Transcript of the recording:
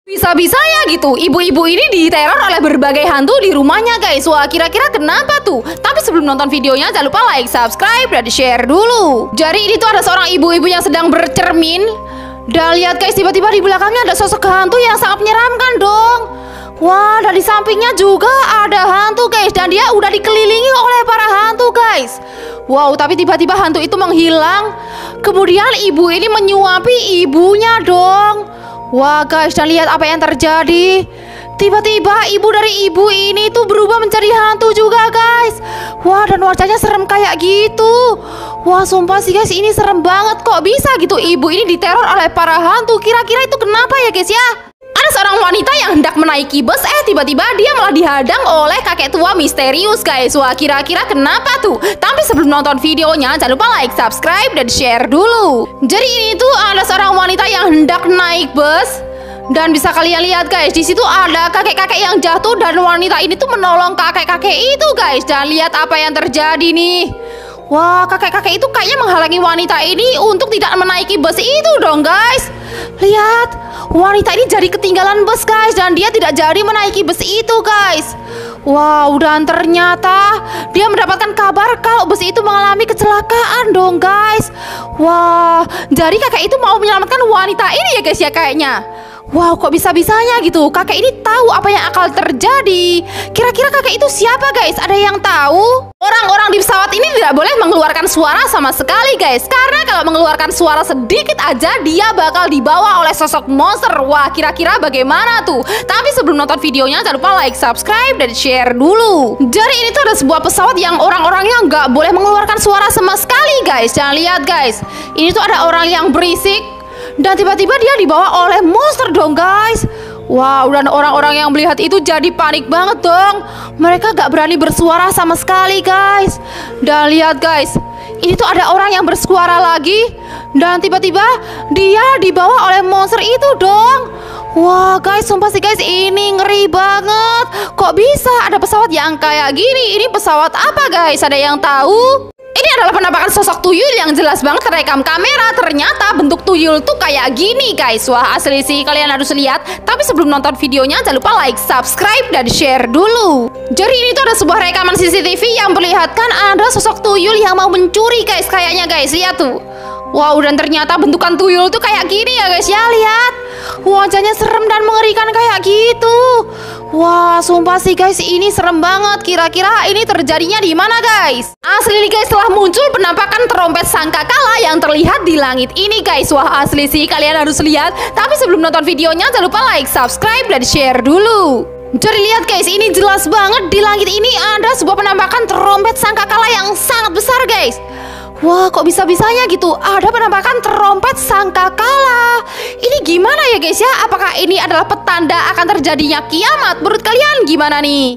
Bisa-bisanya gitu, ibu-ibu ini diteror oleh berbagai hantu di rumahnya guys. Wah, kira-kira kenapa tuh? Tapi sebelum nonton videonya jangan lupa like, subscribe, dan share dulu. Jadi ini tuh ada seorang ibu-ibu yang sedang bercermin. Dan lihat guys, tiba-tiba di belakangnya ada sosok hantu yang sangat menyeramkan dong. Wah, dan di sampingnya juga ada hantu guys. Dan dia udah dikelilingi oleh para hantu guys. Wow, tapi tiba-tiba hantu itu menghilang. Kemudian ibu ini menyuapi ibunya dong. Wah guys, dan lihat apa yang terjadi. Tiba-tiba ibu dari ibu ini tuh berubah menjadi hantu juga guys. Wah, dan wajahnya serem kayak gitu. Wah, sumpah sih guys, ini serem banget. Kok bisa gitu ibu ini diteror oleh para hantu? Kira-kira itu kenapa ya guys ya? Ada seorang wanita yang hendak menaiki bus, tiba-tiba dia malah dihadang oleh kakek tua misterius guys. Wah, kira-kira kenapa tuh? Tapi sebelum nonton videonya jangan lupa like, subscribe, dan share dulu. Jadi ini tuh ada seorang wanita yang hendak naik bus. Dan bisa kalian lihat guys, di situ ada kakek-kakek yang jatuh dan wanita ini tuh menolong kakek-kakek itu guys. Dan lihat apa yang terjadi nih. Wah, kakek-kakek itu kayaknya menghalangi wanita ini untuk tidak menaiki bus itu dong guys. Lihat, wanita ini jadi ketinggalan bus guys, dan dia tidak jadi menaiki bus itu guys. Wow, dan ternyata dia mendapatkan kabar kalau bus itu mengalami kecelakaan dong guys. Wah, jadi kakek itu mau menyelamatkan wanita ini ya guys ya kayaknya. Wow, kok bisa-bisanya gitu? Kakek ini tahu apa yang akan terjadi. Kira-kira kakek itu siapa guys? Ada yang tahu? Orang-orang di pesawat ini tidak boleh mengeluarkan suara sama sekali guys. Karena kalau mengeluarkan suara sedikit aja, dia bakal dibawa oleh sosok monster. Wah, kira-kira bagaimana tuh? Tapi sebelum nonton videonya jangan lupa like, subscribe, dan share dulu. Jadi ini tuh ada sebuah pesawat yang orang-orangnya nggak boleh mengeluarkan suara sama sekali guys. Jangan lihat guys. Ini tuh ada orang yang berisik. Dan tiba-tiba dia dibawa oleh monster dong guys. Wow, dan orang-orang yang melihat itu jadi panik banget dong. Mereka gak berani bersuara sama sekali guys. Dan lihat guys, ini tuh ada orang yang bersuara lagi. Dan tiba-tiba dia dibawa oleh monster itu dong. Wah guys, sumpah sih guys, ini ngeri banget. Kok bisa ada pesawat yang kayak gini? Ini pesawat apa guys? Ada yang tahu? Ini adalah penampakan sosok tuyul yang jelas banget terekam kamera. Ternyata bentuk tuyul tuh kayak gini guys. Wah, asli sih, kalian harus lihat. Tapi sebelum nonton videonya jangan lupa like, subscribe, dan share dulu. Jadi ini tuh ada sebuah rekaman CCTV yang memperlihatkan ada sosok tuyul yang mau mencuri guys. Kayaknya guys, lihat tuh. Wow, dan ternyata bentukan tuyul tuh kayak gini ya guys ya, lihat. Wajahnya serem dan mengerikan kayak gitu. Wah, sumpah sih guys, ini serem banget. Kira-kira ini terjadinya di mana guys? Asli nih guys, telah muncul penampakan trompet sangkakala yang terlihat di langit ini guys. Wah, asli sih, kalian harus lihat. Tapi sebelum nonton videonya jangan lupa like, subscribe, dan share dulu. Jadi lihat guys, ini jelas banget di langit ini ada sebuah penampakan trompet sangkakala yang sangat besar guys. Wah, kok bisa-bisanya gitu? Ada penampakan trompet sangkakala. Ini gimana ya guys ya? Apakah ini adalah petanda akan terjadinya kiamat? Menurut kalian gimana nih?